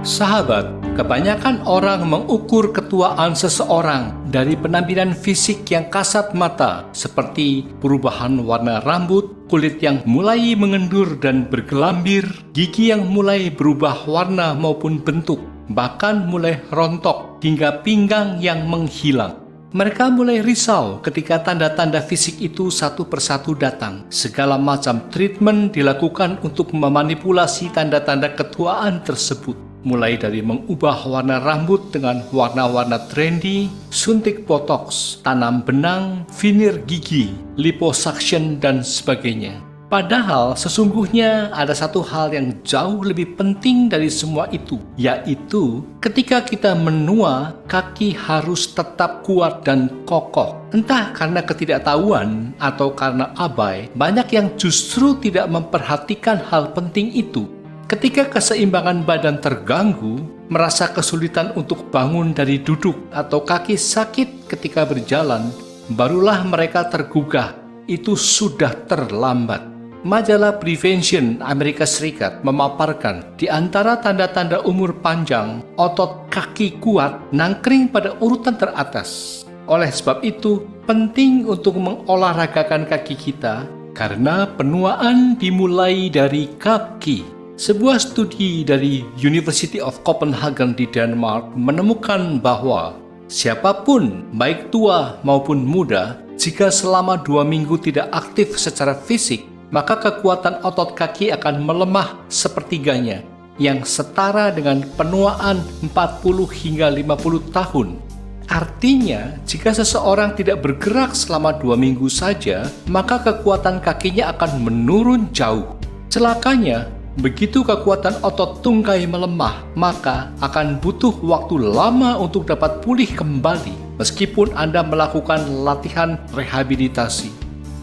Sahabat, kebanyakan orang mengukur ketuaan seseorang dari penampilan fisik yang kasat mata, seperti perubahan warna rambut, kulit yang mulai mengendur dan bergelambir, gigi yang mulai berubah warna maupun bentuk, bahkan mulai rontok hingga pinggang yang menghilang. Mereka mulai risau ketika tanda-tanda fisik itu satu persatu datang. Segala macam treatment dilakukan untuk memanipulasi tanda-tanda ketuaan tersebut. Mulai dari mengubah warna rambut dengan warna-warna trendy, suntik botox, tanam benang, veneer gigi, liposuction, dan sebagainya. Padahal sesungguhnya ada satu hal yang jauh lebih penting dari semua itu, yaitu ketika kita menua, kaki harus tetap kuat dan kokoh. Entah karena ketidaktahuan atau karena abai, banyak yang justru tidak memperhatikan hal penting itu. Ketika keseimbangan badan terganggu, merasa kesulitan untuk bangun dari duduk atau kaki sakit ketika berjalan, barulah mereka tergugah. Itu sudah terlambat. Majalah Prevention Amerika Serikat memaparkan di antara tanda-tanda umur panjang, otot kaki kuat nangkring pada urutan teratas. Oleh sebab itu, penting untuk mengolahragakan kaki kita karena penuaan dimulai dari kaki. Sebuah studi dari University of Copenhagen di Denmark menemukan bahwa siapapun, baik tua maupun muda, jika selama 2 minggu tidak aktif secara fisik, maka kekuatan otot kaki akan melemah sepertiganya, yang setara dengan penuaan 40 hingga 50 tahun. Artinya, jika seseorang tidak bergerak selama 2 minggu saja, maka kekuatan kakinya akan menurun jauh. Celakanya, begitu kekuatan otot tungkai melemah, maka akan butuh waktu lama untuk dapat pulih kembali, meskipun Anda melakukan latihan rehabilitasi.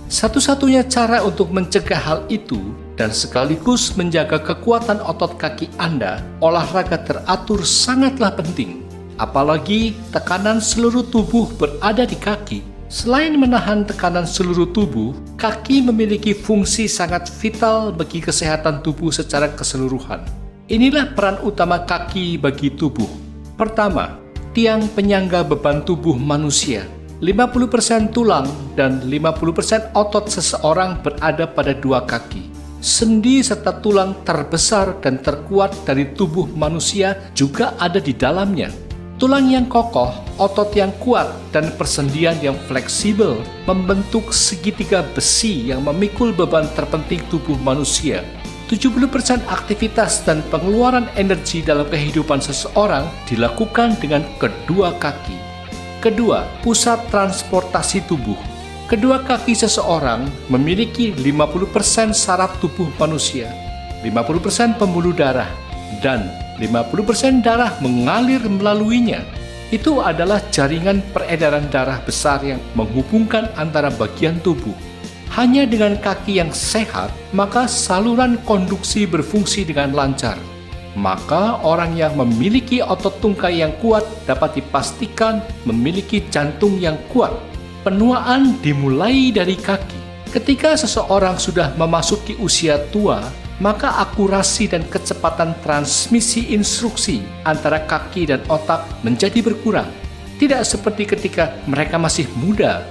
Satu-satunya cara untuk mencegah hal itu dan sekaligus menjaga kekuatan otot kaki Anda, olahraga teratur sangatlah penting. Apalagi tekanan seluruh tubuh berada di kaki. Selain menahan tekanan seluruh tubuh, kaki memiliki fungsi sangat vital bagi kesehatan tubuh secara keseluruhan. Inilah peran utama kaki bagi tubuh. Pertama, tiang penyangga beban tubuh manusia. 50% tulang dan 50% otot seseorang berada pada 2 kaki. Sendi serta tulang terbesar dan terkuat dari tubuh manusia juga ada di dalamnya. Tulang yang kokoh, otot yang kuat, dan persendian yang fleksibel membentuk segitiga besi yang memikul beban terpenting tubuh manusia. 70% aktivitas dan pengeluaran energi dalam kehidupan seseorang dilakukan dengan kedua kaki. Kedua, pusat transportasi tubuh. Kedua kaki seseorang memiliki 50% saraf tubuh manusia, 50% pembuluh darah, dan 50% darah mengalir melaluinya. Itu adalah jaringan peredaran darah besar yang menghubungkan antara bagian tubuh. Hanya dengan kaki yang sehat, maka saluran konduksi berfungsi dengan lancar. Maka orang yang memiliki otot tungkai yang kuat dapat dipastikan memiliki jantung yang kuat. Penuaan dimulai dari kaki. Ketika seseorang sudah memasuki usia tua, maka akurasi dan kecepatan transmisi instruksi antara kaki dan otak menjadi berkurang. Tidak seperti ketika mereka masih muda.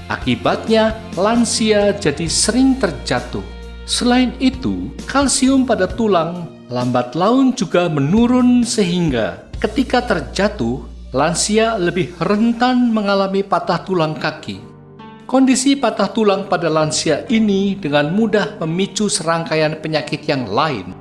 Akibatnya, lansia jadi sering terjatuh. Selain itu, kalsium pada tulang lambat laun juga menurun sehingga ketika terjatuh, lansia lebih rentan mengalami patah tulang kaki. Kondisi patah tulang pada lansia ini dengan mudah memicu serangkaian penyakit yang lain.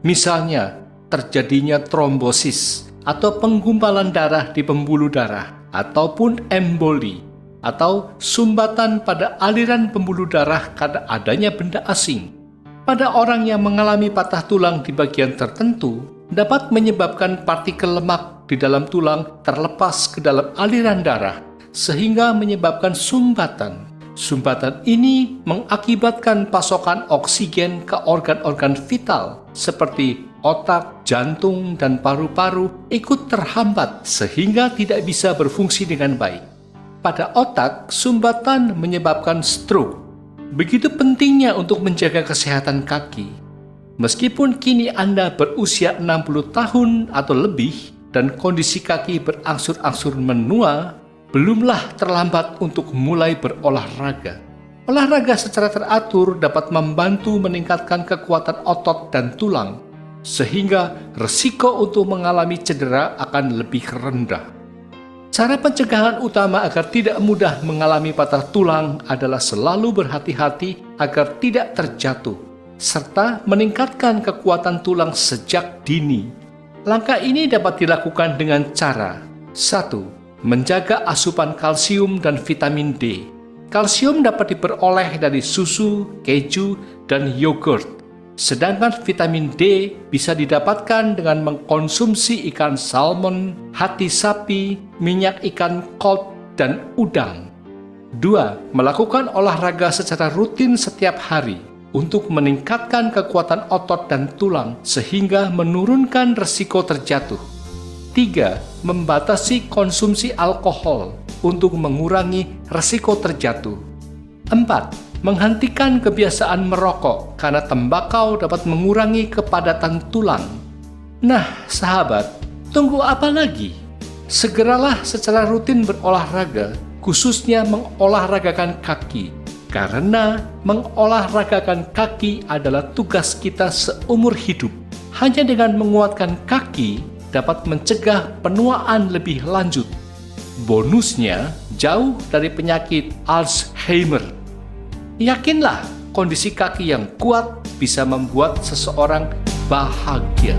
Misalnya, terjadinya trombosis atau penggumpalan darah di pembuluh darah, ataupun emboli, atau sumbatan pada aliran pembuluh darah karena adanya benda asing. Pada orang yang mengalami patah tulang di bagian tertentu, dapat menyebabkan partikel lemak di dalam tulang terlepas ke dalam aliran darah, sehingga menyebabkan sumbatan. Sumbatan ini mengakibatkan pasokan oksigen ke organ-organ vital, seperti otak, jantung, dan paru-paru ikut terhambat, sehingga tidak bisa berfungsi dengan baik. Pada otak, sumbatan menyebabkan stroke. Begitu pentingnya untuk menjaga kesehatan kaki. Meskipun kini Anda berusia 60 tahun atau lebih dan kondisi kaki berangsur-angsur menua, belumlah terlambat untuk mulai berolahraga. Olahraga secara teratur dapat membantu meningkatkan kekuatan otot dan tulang, sehingga resiko untuk mengalami cedera akan lebih rendah. Cara pencegahan utama agar tidak mudah mengalami patah tulang adalah selalu berhati-hati agar tidak terjatuh, serta meningkatkan kekuatan tulang sejak dini. Langkah ini dapat dilakukan dengan cara 1. Menjaga asupan kalsium dan vitamin D. Kalsium dapat diperoleh dari susu, keju, dan yogurt. Sedangkan vitamin D bisa didapatkan dengan mengkonsumsi ikan salmon, hati sapi, minyak ikan cod, dan udang. 2. Melakukan olahraga secara rutin setiap hari untuk meningkatkan kekuatan otot dan tulang sehingga menurunkan resiko terjatuh. 3. Membatasi konsumsi alkohol untuk mengurangi resiko terjatuh. 4. Menghentikan kebiasaan merokok karena tembakau dapat mengurangi kepadatan tulang. Nah, sahabat, tunggu apa lagi? Segeralah secara rutin berolahraga, khususnya mengolahragakan kaki. Karena mengolahragakan kaki adalah tugas kita seumur hidup. Hanya dengan menguatkan kaki dapat mencegah penuaan lebih lanjut. Bonusnya, jauh dari penyakit Alzheimer. Yakinlah, kondisi kaki yang kuat bisa membuat seseorang bahagia.